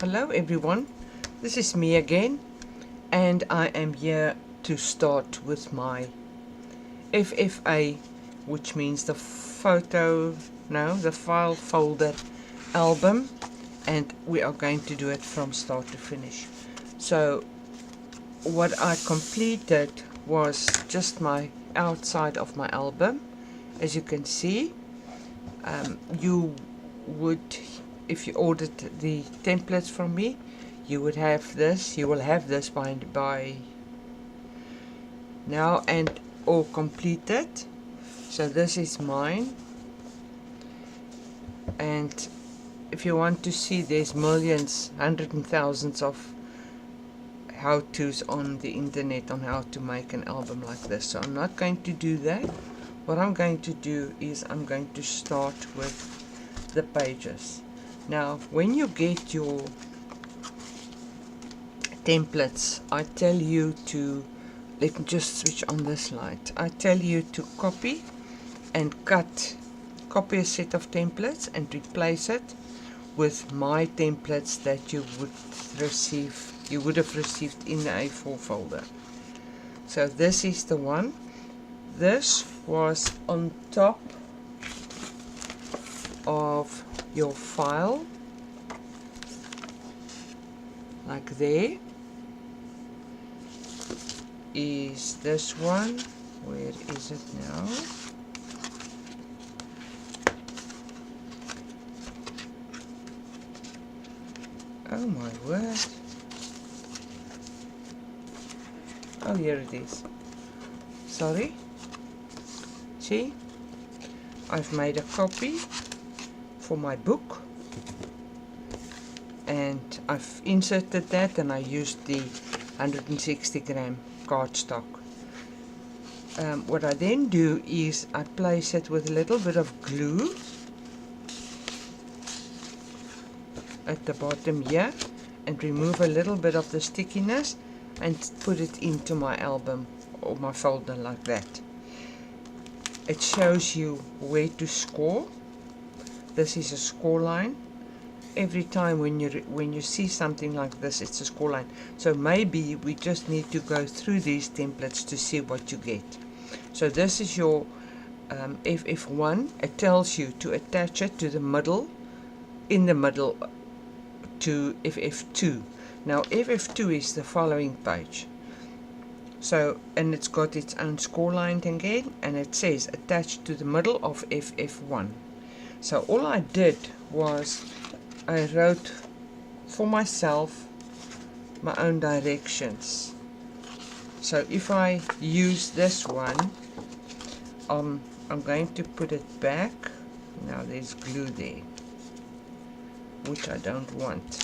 Hello everyone, this is me again, and I am here to start with my FFA, which means the file folder album, and we are going to do it from start to finish. So what I completed was just my outside of my album. As you can see, you would, if you ordered the templates from me, you will have this by now and all completed. So this is mine, and if you want to see, there's millions, hundreds and thousands of how-tos on the internet on how to make an album like this. So I'm not going to do that. What I'm going to do is I'm going to start with the pages. Now when you get your templates, I tell you to, let me just switch on this light, I tell you to copy a set of templates and replace it with my templates that you would have received in the A4 folder. So this is the one. This was on top of your file, like there is this one. Where is it now? Oh my word. Oh, here it is. Sorry. See, I've made a copy for my book, and I've inserted that, and I used the 160 gram cardstock. What I then do is I place it with a little bit of glue at the bottom here, and remove a little bit of the stickiness and put it into my album or my folder like that. It shows you where to score. This is a score line. Every time when you see something like this, it's a score line. So maybe we just need to go through these templates to see what you get. So this is your FF1. It tells you to attach it to the middle, in the middle to FF2. Now FF2 is the following page. So, and it's got its own score line again, and it says attached to the middle of FF1. So all I did was I wrote for myself my own directions. So if I use this one, I'm going to put it back. Now there's glue there, which I don't want.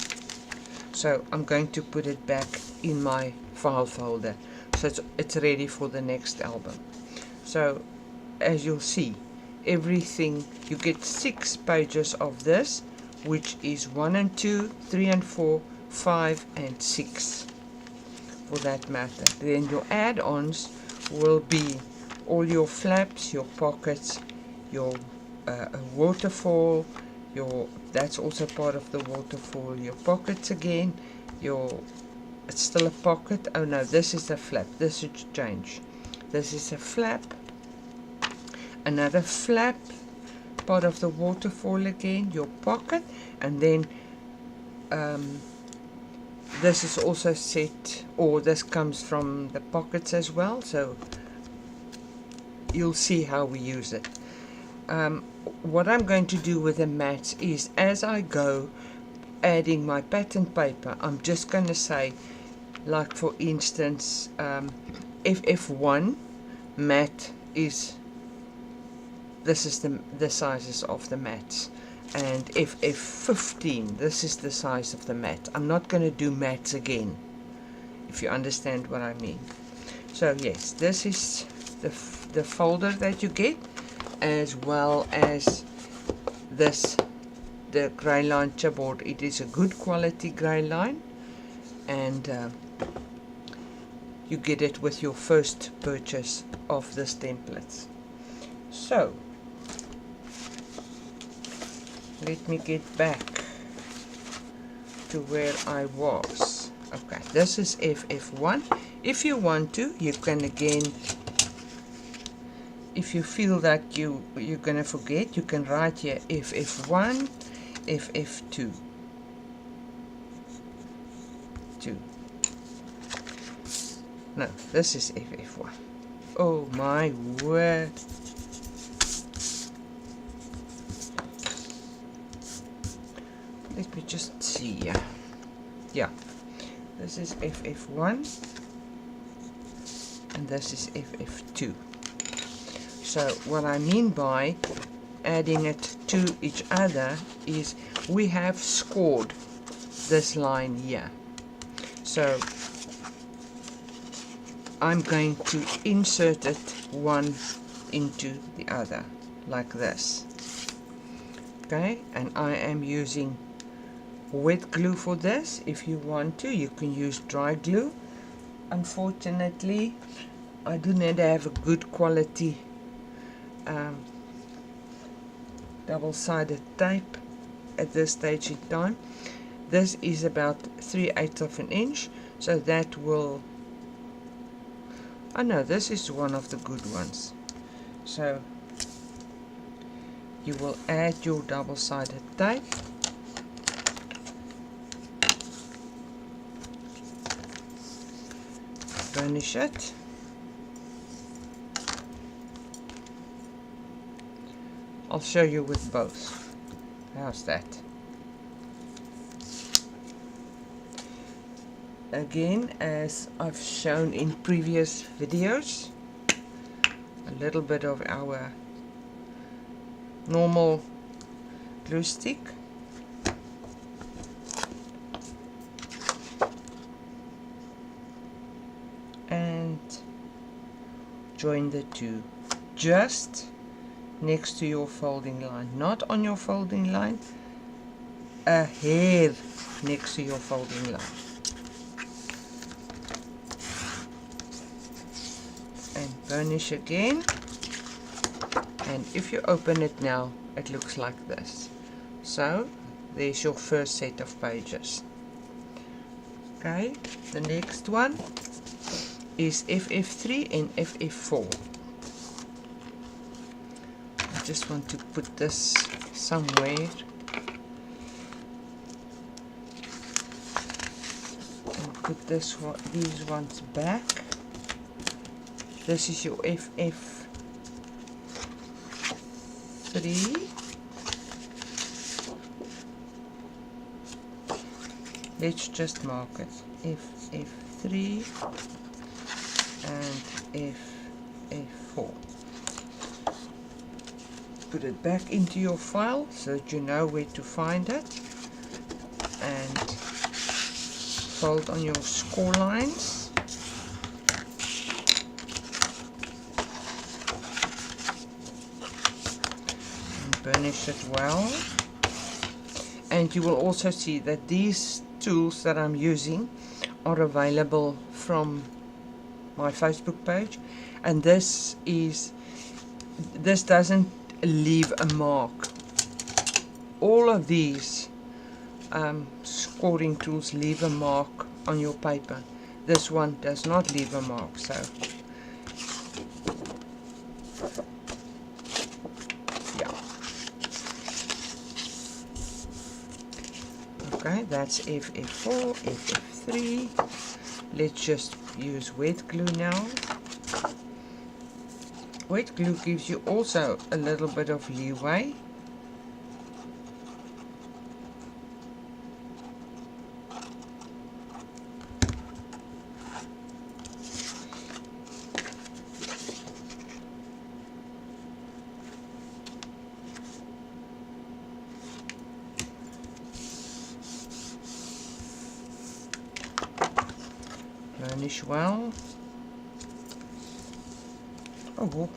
So I'm going to put it back in my file folder, so it's ready for the next album. So as you'll see, everything, you get 6 pages of this, which is 1 and 2, 3 and 4, 5 and 6 for that matter. Then your add-ons will be all your flaps, your pockets, your waterfall, that's also part of the waterfall, your pockets again, it's still a pocket. Oh no, this is a flap. This should change. This is a flap, another flap, part of the waterfall again, your pocket, and then this is also set, or this comes from the pockets as well, so you'll see how we use it. What I'm going to do with the mats is, as I go adding my pattern paper, I'm just going to say, like for instance, FF1 mat is, this is the sizes of the mats, and FF15, this is the size of the mat. I'm not going to do mats again, if you understand what I mean. So yes, this is the folder that you get, as well as this, the grey line chipboard. It is a good quality grey line, and you get it with your first purchase of this templates. So let me get back to to where I was. Okay, this is FF1. If you want to, you can again, if you feel that you're gonna forget, you can write here FF1, FF2. No, this is FF1. Oh my word. Let me just see. Yeah, this is FF1 and this is FF2. So what I mean by adding it to each other is we have scored this line here. So I'm going to insert it one into the other like this. Okay, and I am using wet glue for this. If you want to, you can use dry glue. Unfortunately, I do not have a good quality double-sided tape at this stage in time. This is about 3/8 of an inch, so that will, I know this is one of the good ones. So you will add your double-sided tape, burnish it, I'll show you with both. How's that? Again, as I've shown in previous videos, a little bit of our normal glue stick, and join the two just next to your folding line, not on your folding line, a hair next to your folding line. And burnish again, and if you open it now, it looks like this. So there's your first set of pages. Okay, the next one is FF3 and FF4. I just want to put this somewhere and put these ones back. This is your FF3. Let's just mark it. FF3 and FF4. Put it back into your file so that you know where to find it, and fold on your score lines. And burnish it well. And you will also see that these tools that I'm using are available from my Facebook page, and this doesn't leave a mark. All of these scoring tools leave a mark on your paper. This one does not leave a mark, so yeah. Okay, that's FF4, FF3. Let's just use wet glue now. Wet glue gives you also a little bit of leeway. Burnish well. Oh,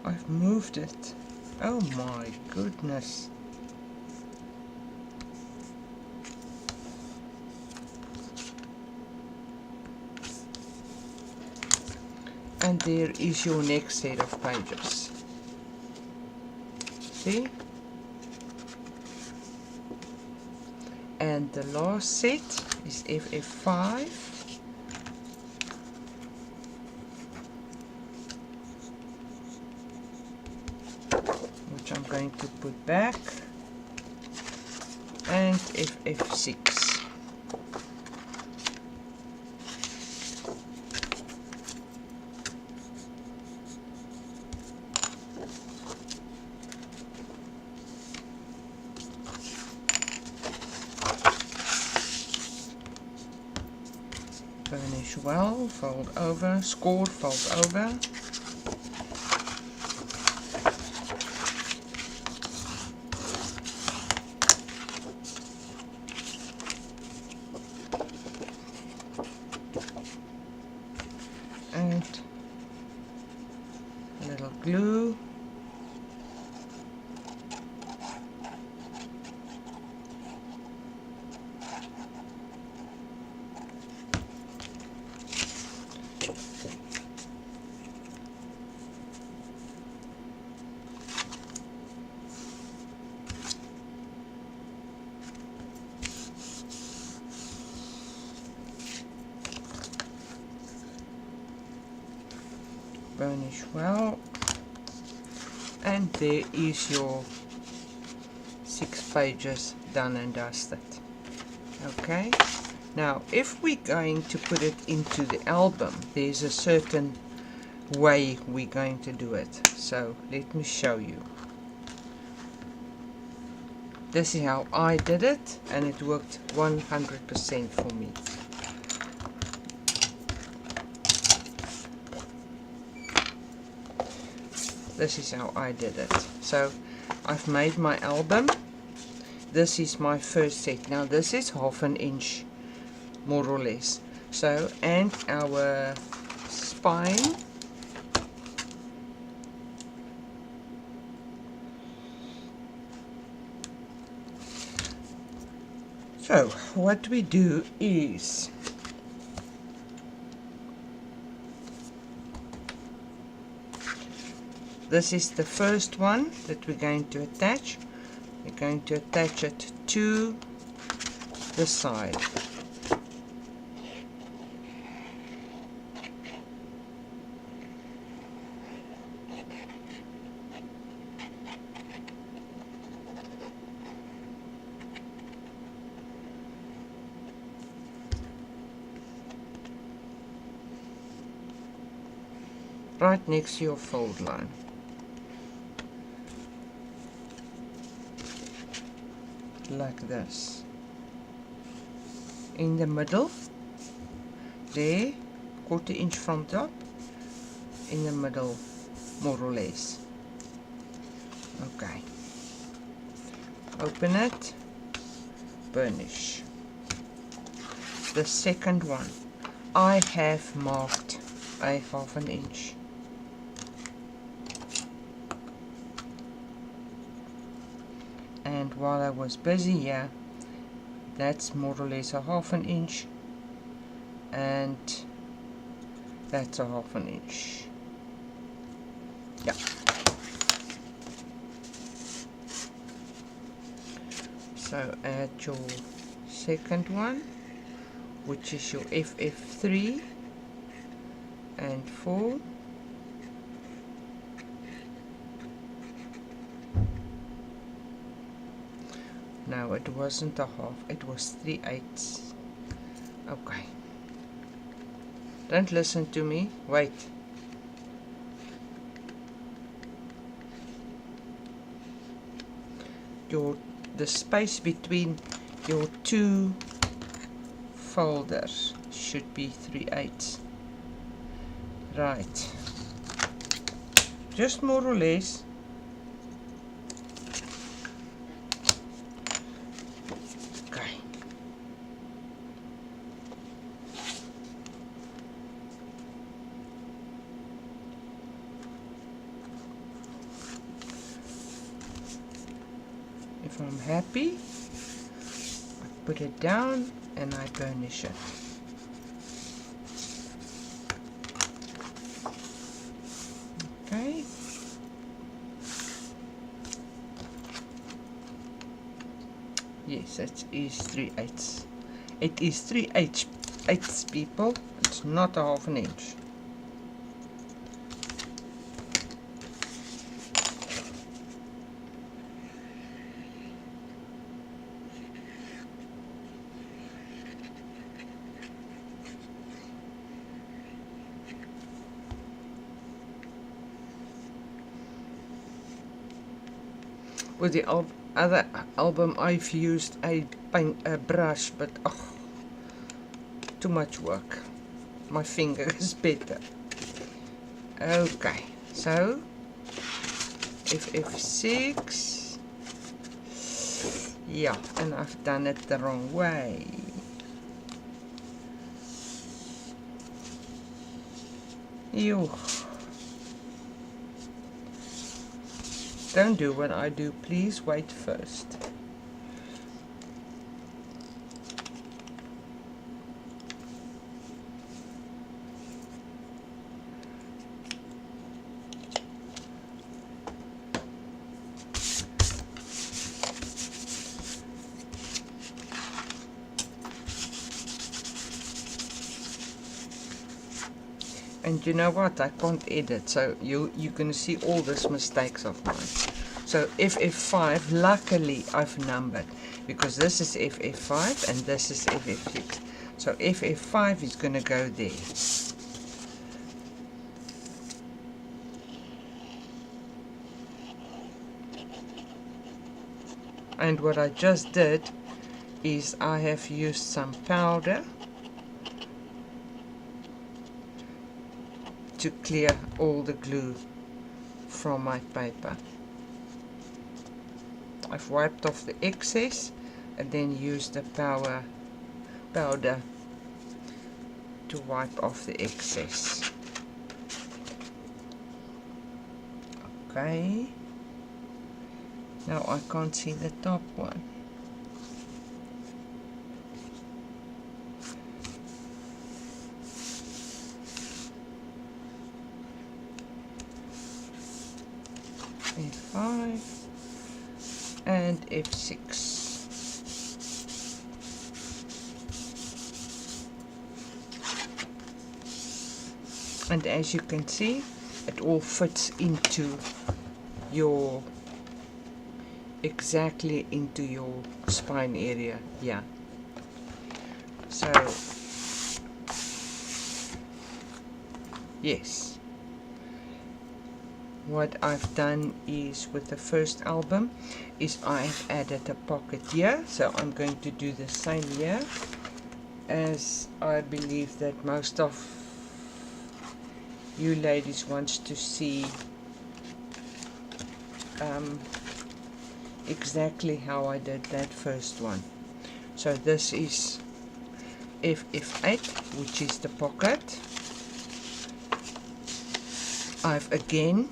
I've moved it. Oh my goodness. And there is your next set of pages. See? And the last set is FF5. Which I'm going to put back. And FF6. Burnish well, fold over, score, fold over. And a little glue. Burnish well, and there is your 6 pages done and dusted. Okay, now if we're going to put it into the album, there's a certain way we're going to do it, so let me show you. This is how I did it, and it worked 100% for me. This is how I did it. So I've made my album. This is my first set. Now this is 1/2 inch more or less. So, and our spine, so what we do is this is the first one that we're going to attach. We're going to attach it to the side. Right next to your fold line. Like this. In the middle, there, 1/4 inch from top, in the middle, more or less. Okay. Open it, burnish. The second one, I have marked a 1/2 inch. And while I was busy here, that's more or less a 1/2 inch, and that's a 1/2 inch. Yeah. So add your second one, which is your FF3 and 4. No, it wasn't a half, it was 3/8. Okay. Don't listen to me, wait. The space between your two folders should be 3/8. Right. Just more or less. If I'm happy, I put it down and I burnish it. Okay. Yes, it is 3/8. It is 3/8 people. It's not a half an inch. With the other album, I've used a brush, but too much work. My finger is better. Okay, so FF6. Yeah, and I've done it the wrong way. You don't do what I do, please wait first. And you know what? I can't edit, so you're gonna see all these mistakes of mine. So FF5, luckily I've numbered, because this is FF5 and this is FF6. So FF5 is gonna go there. And what I just did is I have used some powder to clear all the glue from my paper. I've wiped off the excess and then used the powder to wipe off the excess. Okay, now I can't see the top one. F5 and F6. And as you can see, it all fits into your, exactly into your spine area. Yeah. So, yes. What I've done is, with the first album, is I've added a pocket here. So I'm going to do the same here, as I believe that most of you ladies wants to see exactly how I did that first one. So this is FF8, which is the pocket. I've again,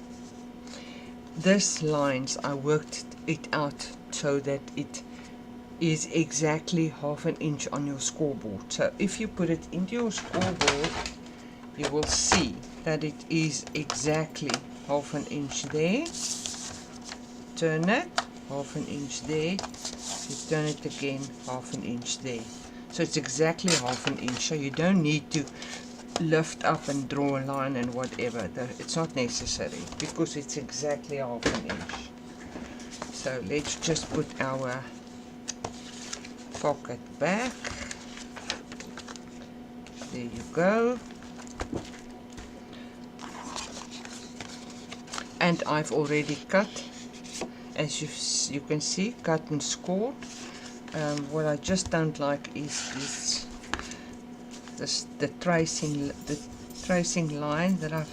this lines, I worked it out so that it is exactly half an inch on your scoreboard. So if you put it into your scoreboard, you will see that it is exactly half an inch there. Turn it, half an inch there. You turn it again, half an inch there. So it's exactly half an inch. So you don't need to lift up and draw a line and whatever. It's not necessary, because it's exactly half an inch. So let's just put our pocket back. There you go. And I've already cut, as you can see, cut and scored. What I just don't like is the tracing line that I've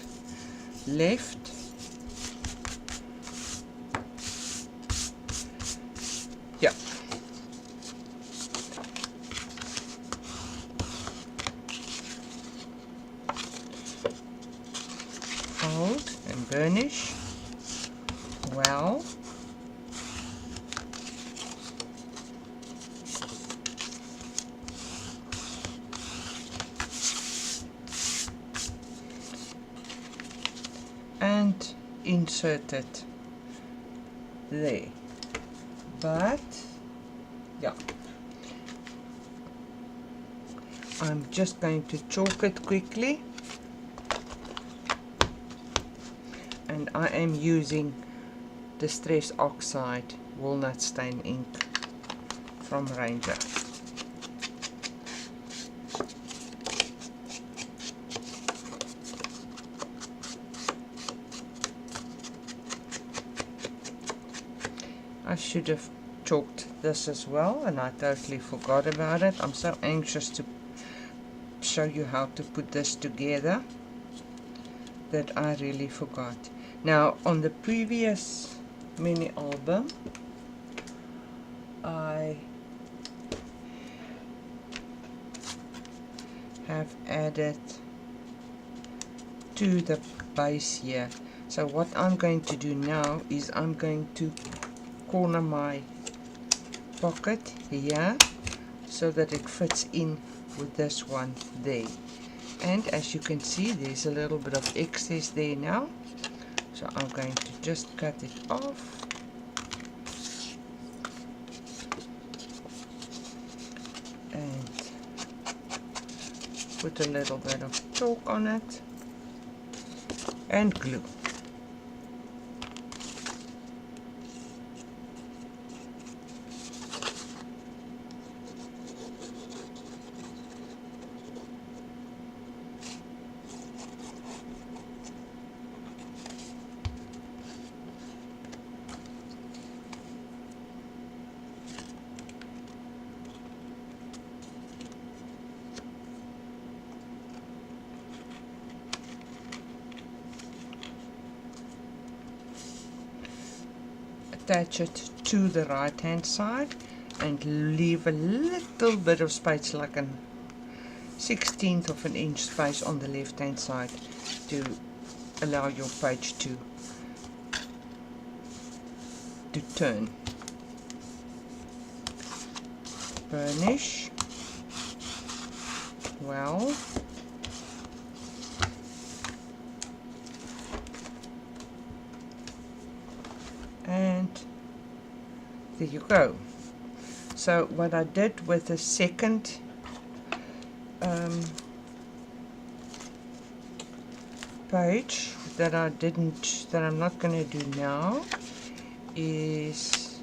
left. Yeah. Fold and burnish well. And insert it there. But yeah. I'm just going to chalk it quickly, and I am using Distress Oxide Walnut Stain ink from Ranger. I should have chalked this as well, and I totally forgot about it. I'm so anxious to show you how to put this together that I really forgot. Now, on the previous mini album, I have added to the base here. So what I'm going to do now is I'm going to corner my pocket here so that it fits in with this one there. And as you can see, there's a little bit of excess there now, so I'm going to just cut it off. And put a little bit of chalk on it and glue. Attach it to the right hand side and leave a little bit of space, like a 1/16 of an inch space on the left hand side, to allow your page to turn. Burnish well. And there you go. So what I did with the second page that I'm not going to do now is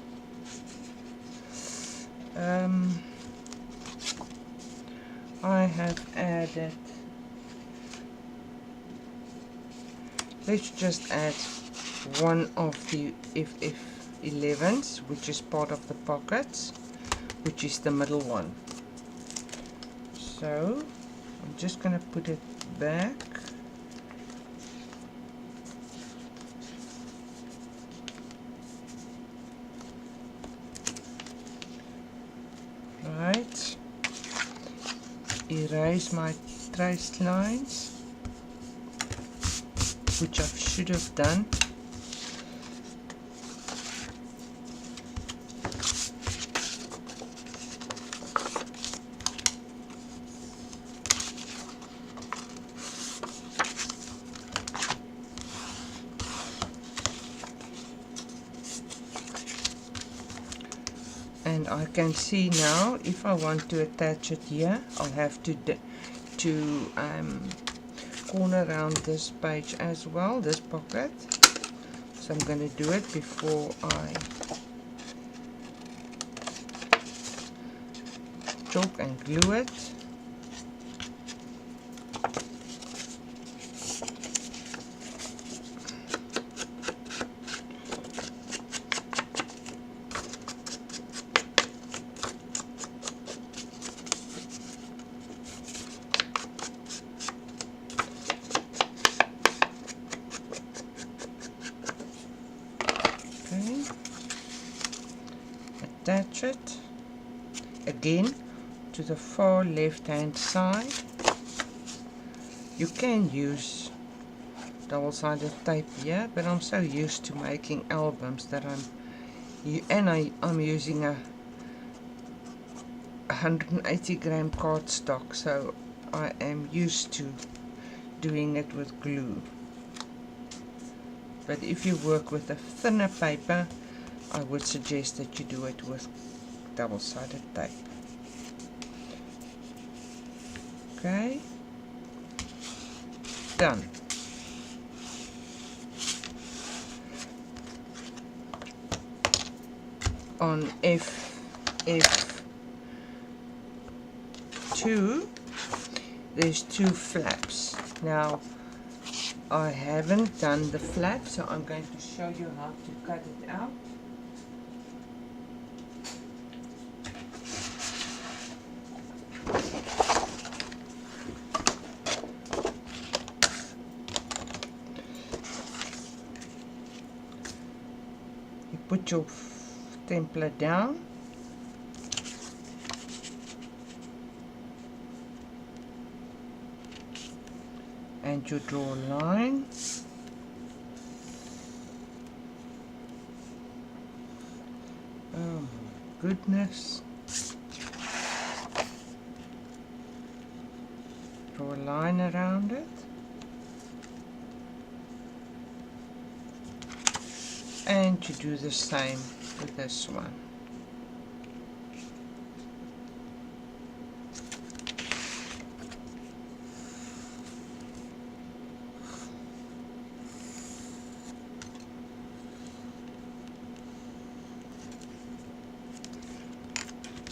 I have added, let's just add one of the F11s, which is part of the pockets, which is the middle one. So I'm just going to put it back. Right. Erase my traced lines, which I should have done. And I can see now, if I want to attach it here, I'll have to corner around this page as well, this pocket. So I'm going to do it before I chalk and glue it. Attach it again to the far left hand side. You can use double-sided tape here, but I'm so used to making albums that I'm using a 180 gram cardstock, so I am used to doing it with glue. But if you work with a thinner paper, I would suggest that you do it with double-sided tape. Okay, done. On F2 there's 2 flaps. Now I haven't done the flap, so I'm going to show you how to cut it out. You put your template down, and you draw a line. Oh my goodness. Draw a line around it. And you do the same with this one.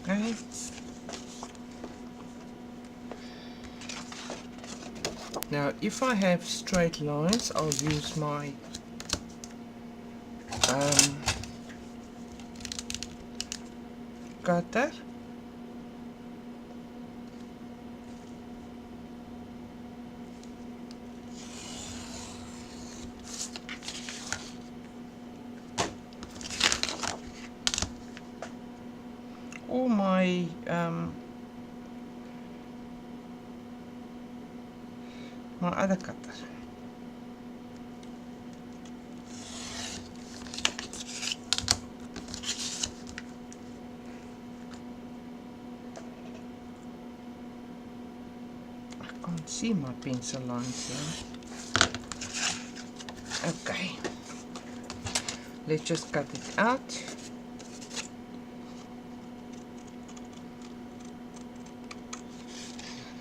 Okay. Now if I have straight lines, I'll use my cutter. Or my my other cutter. I can't see my pencil lines here. Okay, let's just cut it out.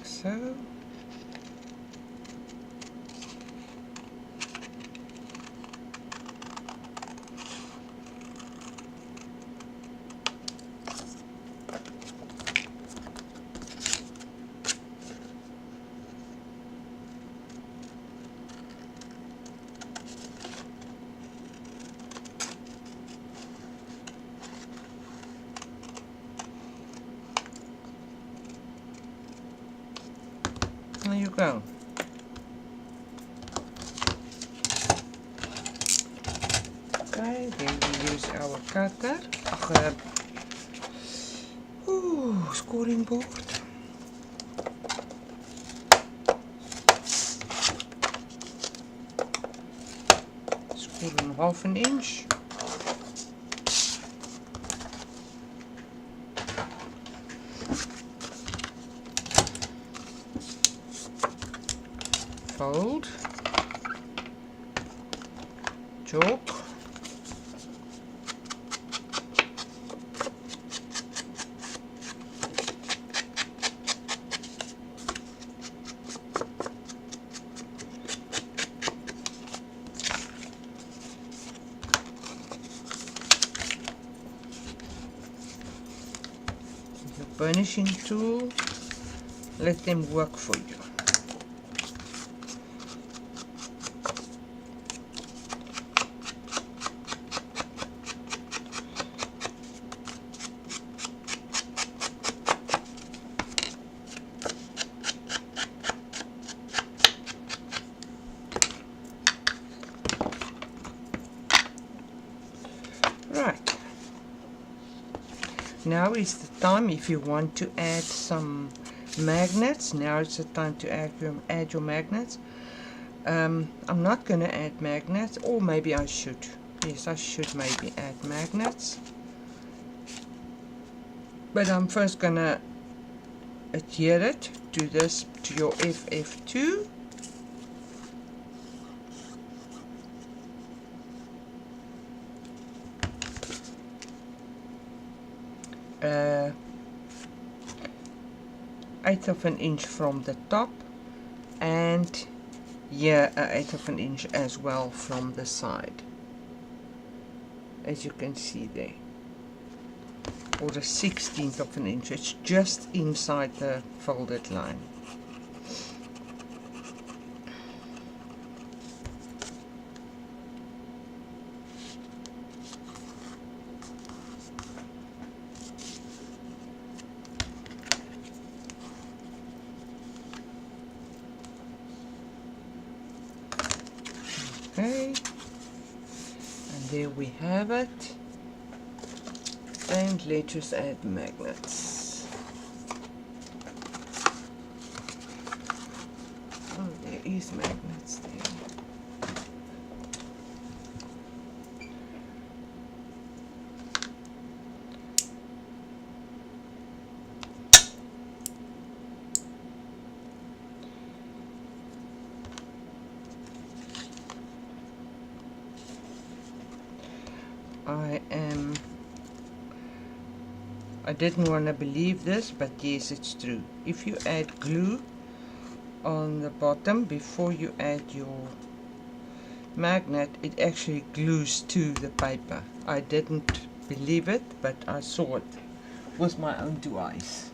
So. There you go. Okay, then we use our cutter. Scoring board. Score in 1/2 inch. Fold, chalk, your burnishing tool, let them work for you. Right, now is the time if you want to add some magnets. Now is the time to add your magnets. I'm not going to add magnets, or maybe I should. Yes, I should maybe add magnets. But I'm first going to adhere it to this, to your FF2. 1/8 of an inch from the top, and here 1/8 of an inch as well from the side, as you can see there, or a 1/16 of an inch. It's just inside the folded line. Okay, and there we have it. And let's just add magnets. Oh, there is magnets there. I didn't want to believe this, but yes, it's true. If you add glue on the bottom before you add your magnet, it actually glues to the paper. I didn't believe it, but I saw it with my own two eyes.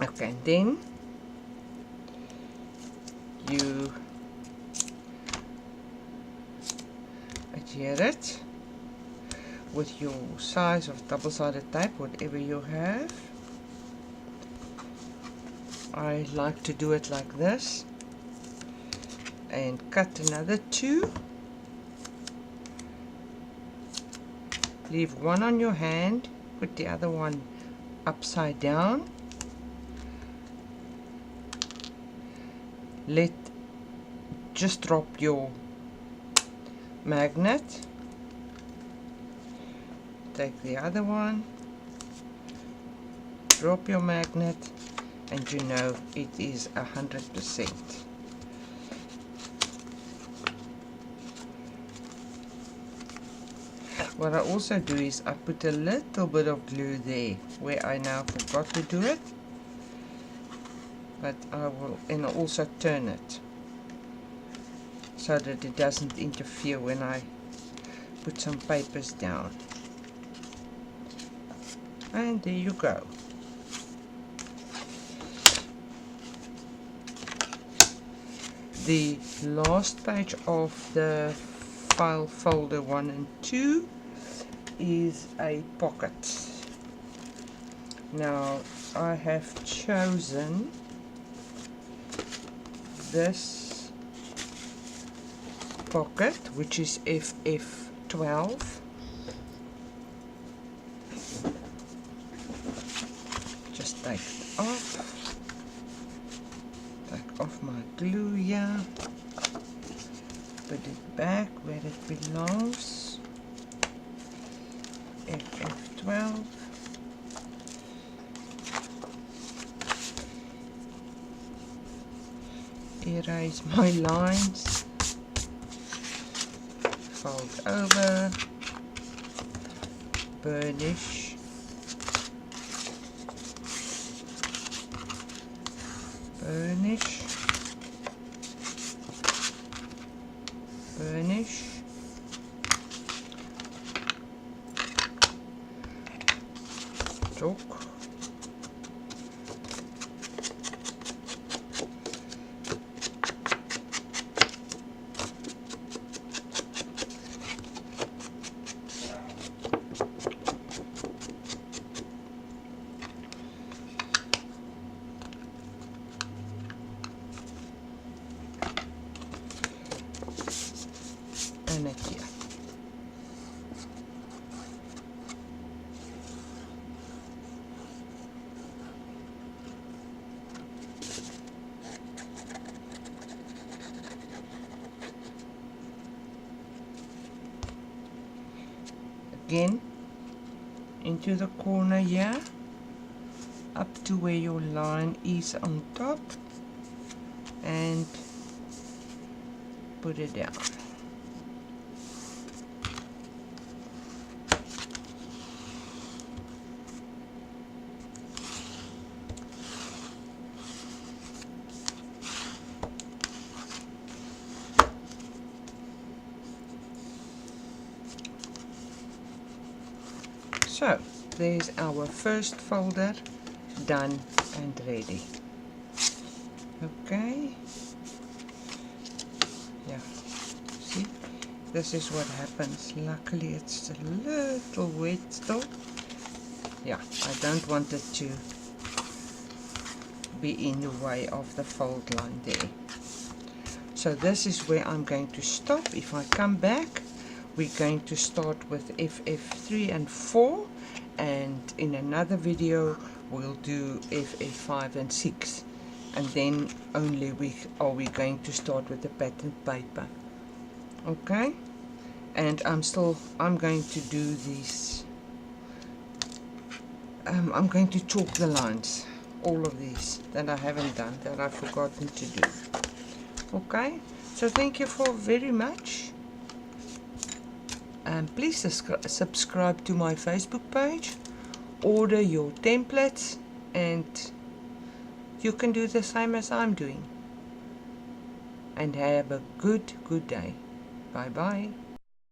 Okay, and then you adhere it with your size of double-sided tape, whatever you have. I like to do it like this, and cut another 2. Leave one on your hand, put the other one upside down, just drop your magnet, take the other one, drop your magnet, and you know it is 100%. What I also do is I put a little bit of glue there where I now forgot to do it, but I will, and I also turn it so that it doesn't interfere when I put some papers down. And there you go. The last page of the file folder 1 and 2 is a pocket. Now I have chosen this pocket, which is FF12. Just take it off. Take off my glue here. Put it back where it belongs. FF12. Erase my lines. Fold over. Burnish. Burnish. Burnish. Chalk. And it here. Again into the corner here, up to where your line is on top, and put it down. So there's our first folder done and ready. Okay, yeah, see, this is what happens. Luckily it's a little wet still. Yeah, I don't want it to be in the way of the fold line there. So this is where I'm going to stop. If I come back, we're going to start with FF3 and 4, and in another video we'll do FF5 and 6, and then only we going to start with the pattern paper. Okay, and I'm going to do these. I'm going to chalk the lines, all of these that I haven't done, that I've forgotten to do. Okay, so thank you for very much. Please subscribe to my Facebook page, order your templates, and you can do the same as I'm doing. And have a good day. Bye bye.